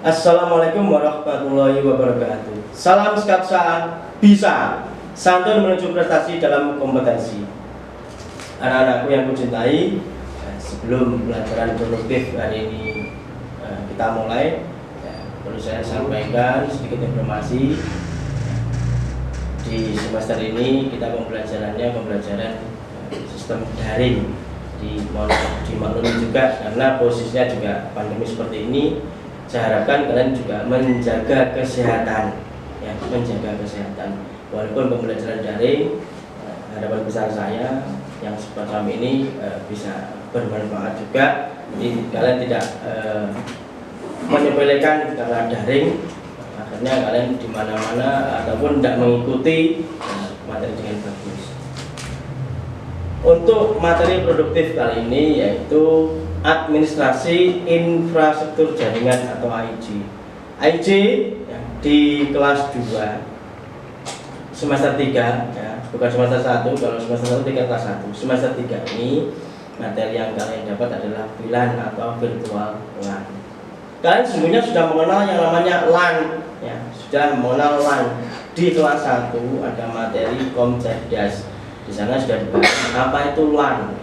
Assalamualaikum warahmatullahi wabarakatuh. Salam skapsa bisa santun menuju prestasi dalam kompetensi. Anak-anakku yang kucintai, sebelum pelajaran produktif hari ini kita mulai, perlu saya sampaikan sedikit informasi. Di semester ini kita pembelajaran sistem daring. Dimaklumi juga karena posisinya juga pandemi seperti ini. Saya harapkan kalian juga menjaga kesehatan, menjaga kesehatan. Walaupun pembelajaran daring, harapan besar saya yang semacam ini bisa bermanfaat juga. Jadi kalian tidak menyepelekan karena daring, akhirnya kalian di mana-mana ataupun tidak mengikuti materi dengan bagus. Untuk materi produktif kali ini yaitu administrasi infrastruktur jaringan atau AIJ. AIJ di kelas 2 semester 3 bukan semester 1. Kalau semester 1 kelas 1. Semester 3 ini materi yang kalian dapat adalah VLAN atau virtual LAN. Kalian sesungguhnya sudah mengenal yang namanya LAN, sudah mengenal LAN. Di kelas 1 ada materi Kom Cerdas. Di sana sudah dibahas apa itu LAN.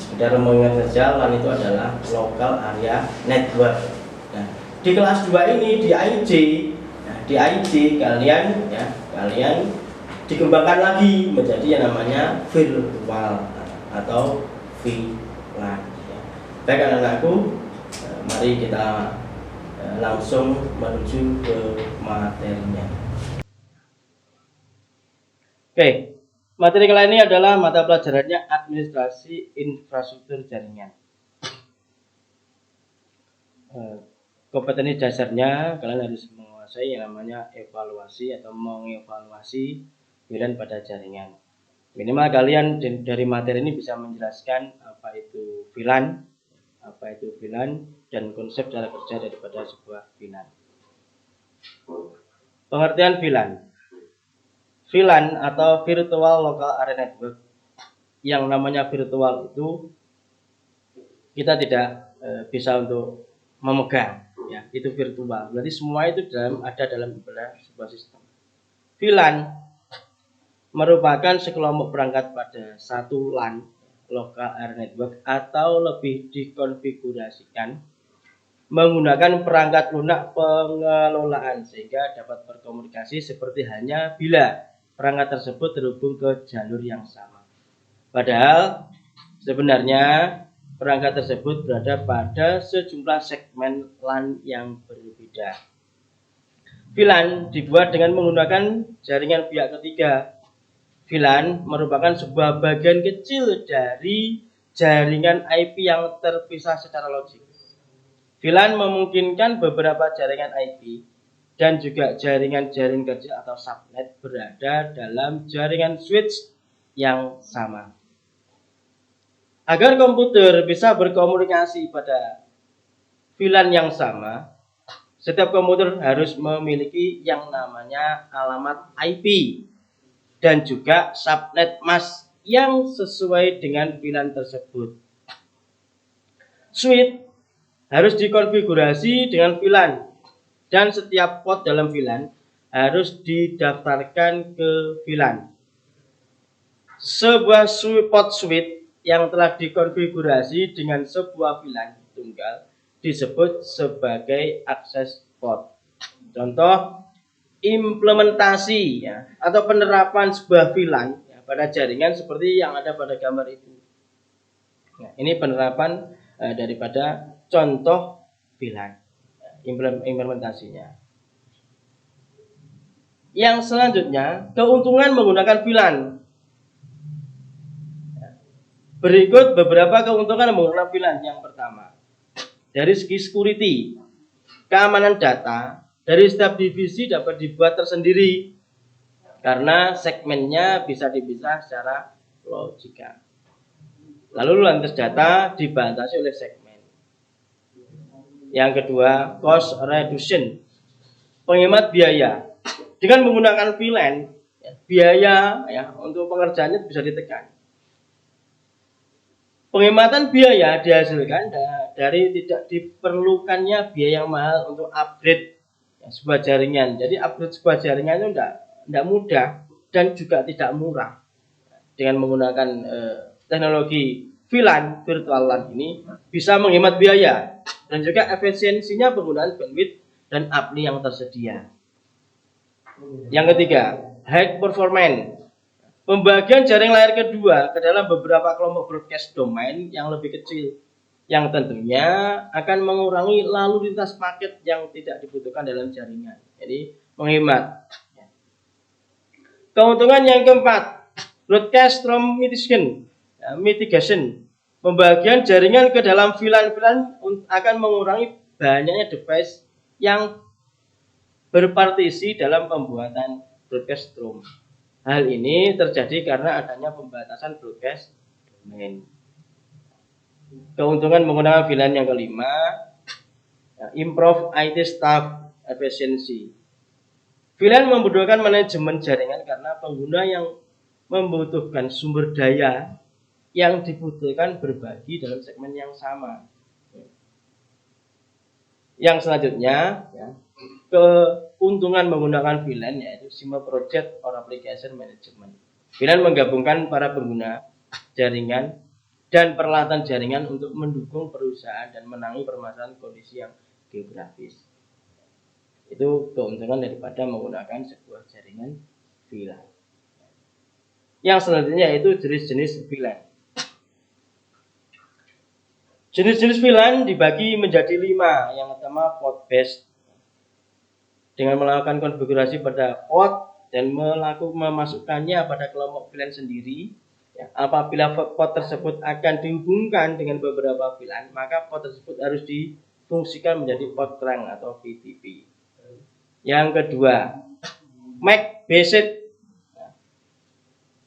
Sekedar mengingat saja, LAN itu adalah local area network. Nah, di kelas 2 ini di AIJ, di AIJ kalian dikembangkan lagi menjadi yang namanya virtual atau VLAN. Baik anak-anakku, mari kita langsung menuju ke materinya. Oke. Materi kali ini adalah mata pelajarannya administrasi infrastruktur jaringan. Kompetensi dasarnya kalian harus menguasai yang namanya evaluasi atau mengevaluasi VLAN pada jaringan. Minimal kalian dari materi ini bisa menjelaskan apa itu VLAN, dan konsep cara kerja daripada sebuah VLAN. Pengertian VLAN. VLAN atau Virtual Local Area Network. Yang namanya virtual itu kita tidak bisa untuk memegang, itu virtual. Berarti semua itu ada dalam sebuah sistem. VLAN merupakan sekelompok perangkat pada satu LAN, Local Area Network, atau lebih dikonfigurasikan menggunakan perangkat lunak pengelolaan sehingga dapat berkomunikasi seperti halnya bila perangkat tersebut terhubung ke jalur yang sama. Padahal sebenarnya perangkat tersebut berada pada sejumlah segmen LAN yang berbeda. VLAN dibuat dengan menggunakan jaringan pihak ketiga. VLAN merupakan sebuah bagian kecil dari jaringan IP yang terpisah secara logik. VLAN memungkinkan beberapa jaringan IP dan juga jaringan-jaringan kecil atau subnet berada dalam jaringan switch yang sama. Agar komputer bisa berkomunikasi pada VLAN yang sama, setiap komputer harus memiliki yang namanya alamat IP dan juga subnet mask yang sesuai dengan VLAN tersebut. Switch harus dikonfigurasi dengan VLAN dan setiap port dalam VLAN harus didaftarkan ke VLAN. Sebuah port switch yang telah dikonfigurasi dengan sebuah VLAN tunggal disebut sebagai akses port. Contoh implementasi atau penerapan sebuah VLAN pada jaringan seperti yang ada pada gambar itu. Nah, ini penerapan daripada contoh VLAN. Implementasinya. Yang selanjutnya, keuntungan menggunakan VLAN. Berikut beberapa keuntungan menggunakan VLAN. Yang pertama, dari segi security, keamanan data dari setiap divisi dapat dibuat tersendiri karena segmennya bisa dipisah secara logika. Lalu lintas data dibatasi oleh segmen. Yang kedua, cost reduction, penghemat biaya. Dengan menggunakan VLAN, biaya untuk pengerjaannya bisa ditekan. Penghematan biaya dihasilkan dari tidak diperlukannya biaya yang mahal untuk upgrade sebuah jaringan. Jadi upgrade sebuah jaringan itu tidak mudah dan juga tidak murah. Dengan menggunakan teknologi VLAN, virtual LAN ini bisa menghemat biaya dan juga efisiensinya penggunaan bandwidth dan API yang tersedia. Yang ketiga, high performance. Pembagian jaring layar kedua ke dalam beberapa kelompok broadcast domain yang lebih kecil, yang tentunya akan mengurangi lalu lintas paket yang tidak dibutuhkan dalam jaringan. Jadi menghemat. Keuntungan yang keempat, broadcast roam mitigation. Pembagian jaringan ke dalam VLAN akan mengurangi banyaknya device yang berpartisi dalam pembuatan broadcast roam. Hal ini terjadi karena adanya pembatasan broadcast domain. Keuntungan menggunakan VLAN yang kelima, improve IT staff efficiency. VLAN membutuhkan manajemen jaringan karena pengguna yang membutuhkan sumber daya yang dibutuhkan berbagi dalam segmen yang sama. Yang selanjutnya, keuntungan menggunakan VLAN yaitu Simple Project or Application Management. VLAN menggabungkan para pengguna jaringan dan peralatan jaringan untuk mendukung perusahaan dan menangani permasalahan kondisi yang geografis. Itu keuntungan daripada menggunakan sebuah jaringan VLAN. Yang selanjutnya yaitu jenis-jenis VLAN. Jenis-jenis VLAN dibagi menjadi 5. Yang pertama port based. Dengan melakukan konfigurasi pada port dan memasukkannya pada kelompok VLAN sendiri. Apabila port tersebut akan dihubungkan dengan beberapa VLAN, maka port tersebut harus difungsikan menjadi port trunk atau PTP. Yang kedua, MAC based.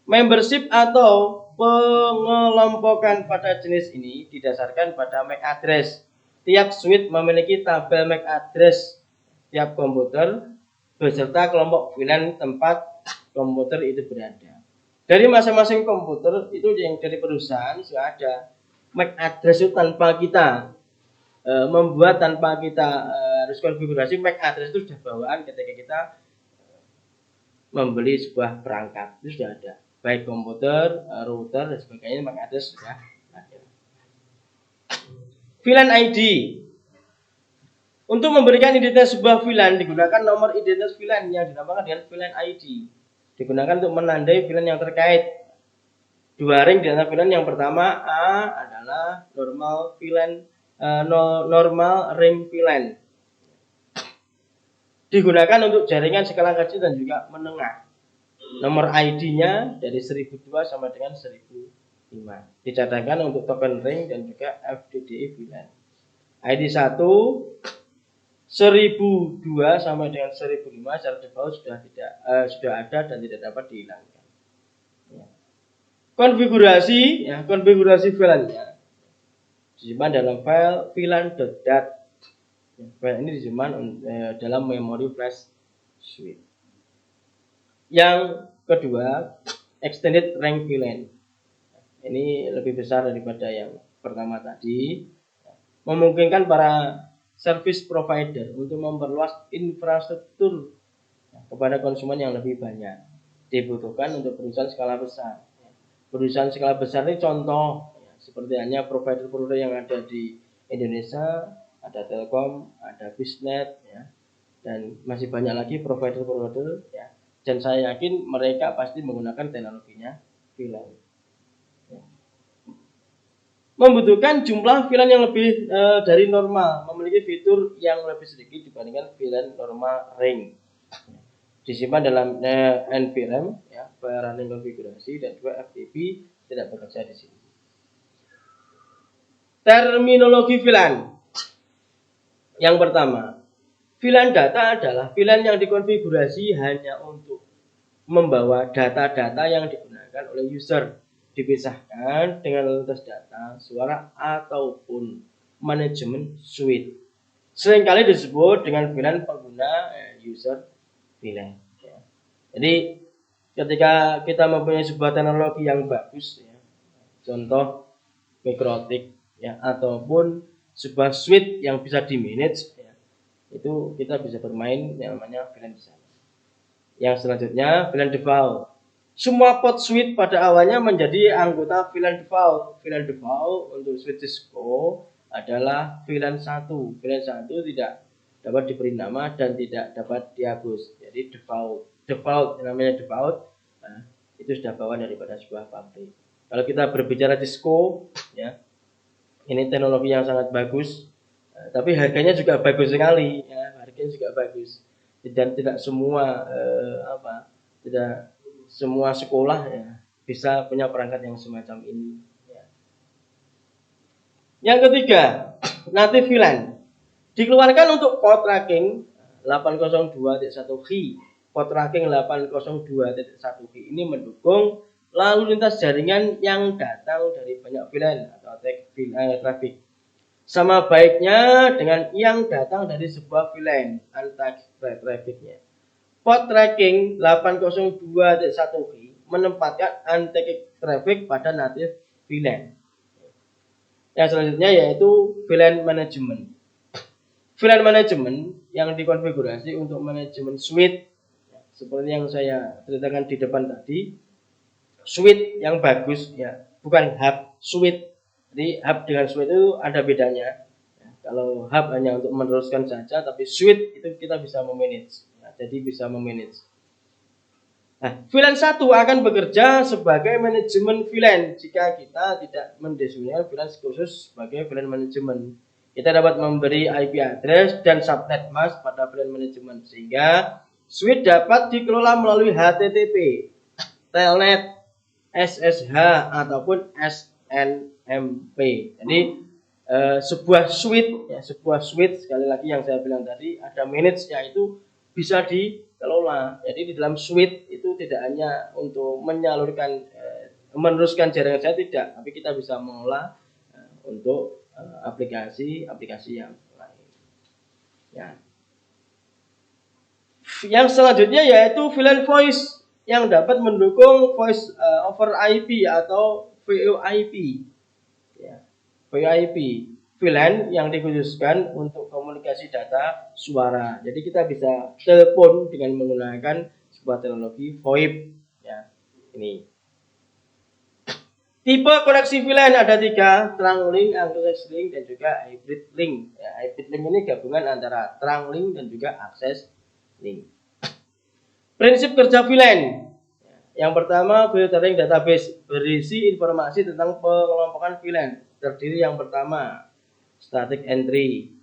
Membership atau pengelompokan pada jenis ini didasarkan pada MAC address. Tiap suite memiliki tabel MAC address tiap komputer beserta kelompok VLAN tempat komputer itu berada. Dari masing-masing komputer itu yang dari perusahaan sudah ada MAC address itu tanpa kita membuat, tanpa kita harus konfigurasi. MAC address itu sudah bawaan ketika kita membeli sebuah perangkat, itu sudah ada. Baik komputer, router dan sebagainya, MAC address sudah ada. VLAN ID. Untuk memberikan identitas sebuah VLAN digunakan nomor identitas VLAN yang dinamakan dengan VLAN ID. Digunakan untuk menandai VLAN yang terkait. 2 ring di antara VLAN. Yang pertama A adalah normal VLAN, normal ring VLAN. Digunakan untuk jaringan skala kecil dan juga menengah. Nomor ID-nya dari 1002 sampai dengan 1005. Dicadangkan untuk token ring dan juga FDDI VLAN. ID 1 1002 sampai dengan 1005 secara default sudah ada dan tidak dapat dihilangkan. Konfigurasi VLAN-nya disimpan dalam file VLAN.dat. File ini disimpan dalam memori flash suite. Yang kedua, extended range VLAN. Ini lebih besar daripada yang pertama tadi. Memungkinkan para service provider untuk memperluas infrastruktur kepada konsumen yang lebih banyak. Dibutuhkan untuk perusahaan skala besar. Perusahaan skala besar ini contoh seperti hanya provider-provider yang ada di Indonesia, ada Telkom, ada Bisnet, dan masih banyak lagi provider-provider. Dan saya yakin mereka pasti menggunakan teknologinya VLAN. Membutuhkan jumlah VLAN yang lebih dari normal, memiliki fitur yang lebih sedikit dibandingkan VLAN normal ring. Disimpan dalam NVRAM, running konfigurasi, dan juga FTP tidak bekerja di sini. Terminologi VLAN. Yang pertama, VLAN data adalah VLAN yang dikonfigurasi hanya untuk membawa data-data yang digunakan oleh user, dipisahkan dengan lintas data, suara, ataupun manajemen suite. Seringkali disebut dengan VLAN pengguna user VLAN. Jadi ketika kita mempunyai sebuah teknologi yang bagus, contoh mikrotik ya, ataupun sebuah suite yang bisa di manage ya, itu kita bisa bermain yang namanya VLAN di sana. Yang selanjutnya VLAN default. Semua port suite pada awalnya menjadi anggota VLAN default. VLAN default untuk switch Cisco adalah VLAN 1. VLAN 1 tidak dapat diberi nama dan tidak dapat dihapus. Jadi default namanya default. Nah, itu sudah bawaan daripada sebuah pabrik. Kalau kita berbicara Cisco ya, ini teknologi yang sangat bagus, tapi harganya juga bagus sekali ya, harganya juga bagus. Dan tidak semua tidak semua sekolah ya bisa punya perangkat yang semacam ini ya. Yang ketiga, native VLAN dikeluarkan untuk port tracking 802.1H. Port tracking 802.1H ini mendukung lalu lintas jaringan yang datang dari banyak VLAN atau traffic. Sama baiknya dengan yang datang dari sebuah VLAN untagged trafficnya. Port tracking 802.1H menempatkan untagged traffic pada native VLAN. Yang selanjutnya yaitu VLAN management. VLAN management yang dikonfigurasi untuk manajemen suite seperti yang saya ceritakan di depan tadi. Suite yang bagus ya, bukan hub, suite. Jadi hub dengan suite itu ada bedanya. Kalau hub hanya untuk meneruskan saja, tapi suite itu kita bisa memanage. Ya, jadi bisa memanage. Nah, VLAN 1 akan bekerja sebagai manajemen VLAN jika kita tidak mendesain VLAN khusus sebagai VLAN manajemen. Kita dapat memberi IP address dan subnet mask pada VLAN manajemen sehingga suite dapat dikelola melalui HTTP, telnet, SSH ataupun SNMP. Jadi sebuah suite sekali lagi yang saya bilang tadi ada manage-nya itu bisa dikelola. Jadi di dalam suite itu tidak hanya untuk menyalurkan meneruskan jaringan saya tidak, tapi kita bisa mengelola untuk aplikasi-aplikasi yang lain. Ya. Yang selanjutnya yaitu VLAN voice yang dapat mendukung voice over IP atau VoIP. Ya, VoIP, VLAN yang dikhususkan untuk komunikasi data suara. Jadi kita bisa telepon dengan menggunakan sebuah teknologi VoIP. Ya, ini. Tipe koneksi VLAN ada 3, trunk link, access link, dan juga hybrid link. Ya, hybrid link ini gabungan antara trunk link dan juga access link. Prinsip kerja VLAN. Yang pertama, filtering database berisi informasi tentang pengelompokan VLAN. Terdiri yang pertama, static entry.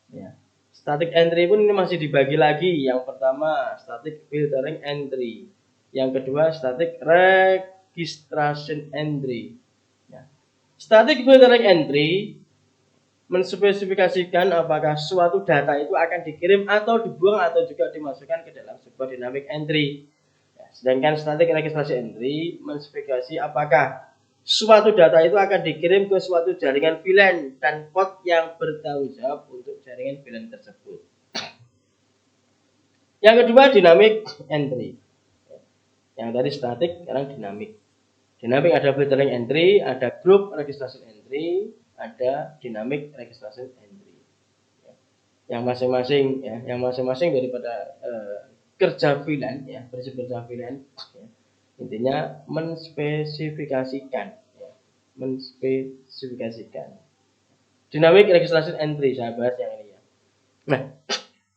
Ya. Static entry pun ini masih dibagi lagi. Yang pertama, static filtering entry. Yang kedua, static registration entry. Ya. Static filtering entry menspesifikasikan apakah suatu data itu akan dikirim atau dibuang atau juga dimasukkan ke dalam sebuah dynamic entry. Sedangkan static registration entry menspesifikasi apakah suatu data itu akan dikirim ke suatu jaringan VLAN dan port yang bertanggung jawab untuk jaringan VLAN tersebut. Yang kedua, dynamic entry. Yang tadi static, sekarang dynamic. Dynamic ada filtering entry, ada group registration entry, ada dynamic registration entry. Yang masing-masing daripada kerja VLAN ya, prinsip kerja VLAN ya, intinya menspesifikasikan ya, dynamic registration entry, saya bahas yang ini ya. Nah,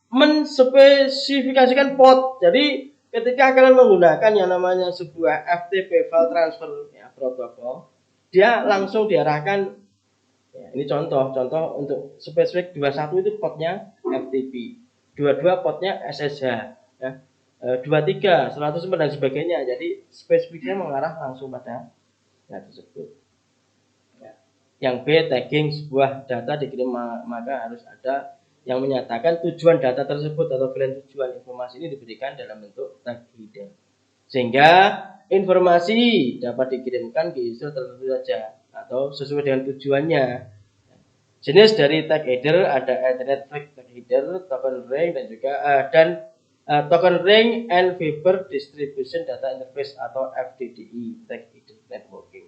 menspesifikasikan port. Jadi ketika kalian menggunakan yang namanya sebuah FTP file transfer ya, protokol, dia langsung diarahkan ya, ini contoh untuk spesifik 21 itu portnya FTP, 22 portnya SSH ya, 23 104 dan sebagainya. Jadi spesifiknya mengarah langsung pada data tersebut ya. Yang B, tagging sebuah data dikirim maka harus ada yang menyatakan tujuan data tersebut atau VLAN tujuan. Informasi ini diberikan dalam bentuk tag header sehingga informasi dapat dikirimkan ke user tertentu saja atau sesuai dengan tujuannya. Jenis dari tag header ada Ethernet flag tag header, token ring dan juga token ring and fiber distribution data interface atau FDDI tag header networking.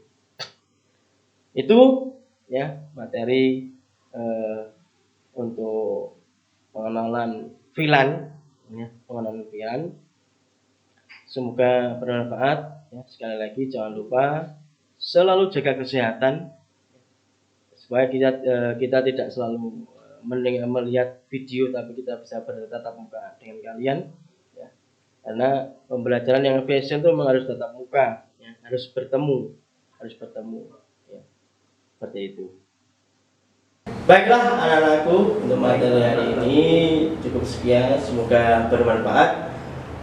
Itu ya materi untuk pengenalan VLAN, ya, pengenalan VLAN. Semoga bermanfaat. Ya, sekali lagi jangan lupa selalu jaga kesehatan supaya kita tidak selalu melihat video, tapi kita bisa bertatap muka dengan kalian. Ya. Karena pembelajaran yang fashion itu memang harus tatap muka, ya, harus bertemu, ya. Seperti itu. Baiklah anak-anakku, untuk materi hari ini cukup sekian, semoga bermanfaat.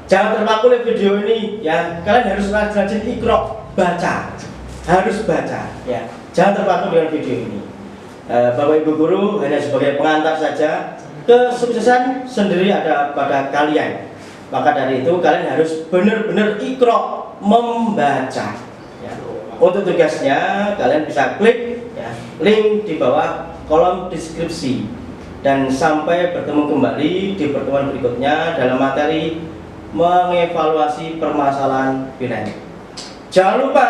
Jangan terpaku oleh video ini, ya. Kalian harus rajin ikro, baca, harus baca, ya. Jangan terpaku dengan video ini. Bapak Ibu guru hanya sebagai pengantar saja. Kesuksesan sendiri ada pada kalian. Maka dari itu kalian harus benar-benar ikro, membaca, ya. Untuk tugasnya kalian bisa klik, ya, link di bawah kolom deskripsi. Dan sampai bertemu kembali di pertemuan berikutnya dalam materi mengevaluasi permasalahan VLAN. Jangan lupa,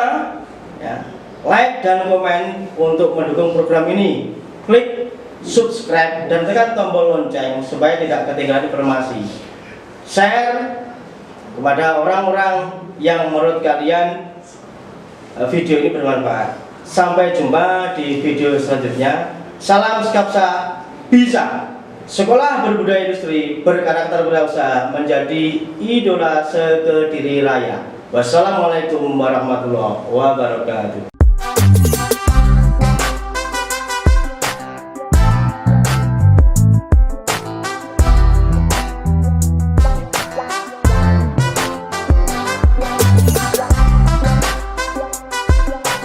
ya, like dan komen untuk mendukung program ini. Klik subscribe dan tekan tombol lonceng supaya tidak ketinggalan informasi. Share kepada orang-orang yang menurut kalian video ini bermanfaat. Sampai jumpa di video selanjutnya. Salam Skapsa bisa. Sekolah berbudaya industri berkarakter wirausaha menjadi idola sekediri raya. Wassalamualaikum warahmatullahi wabarakatuh.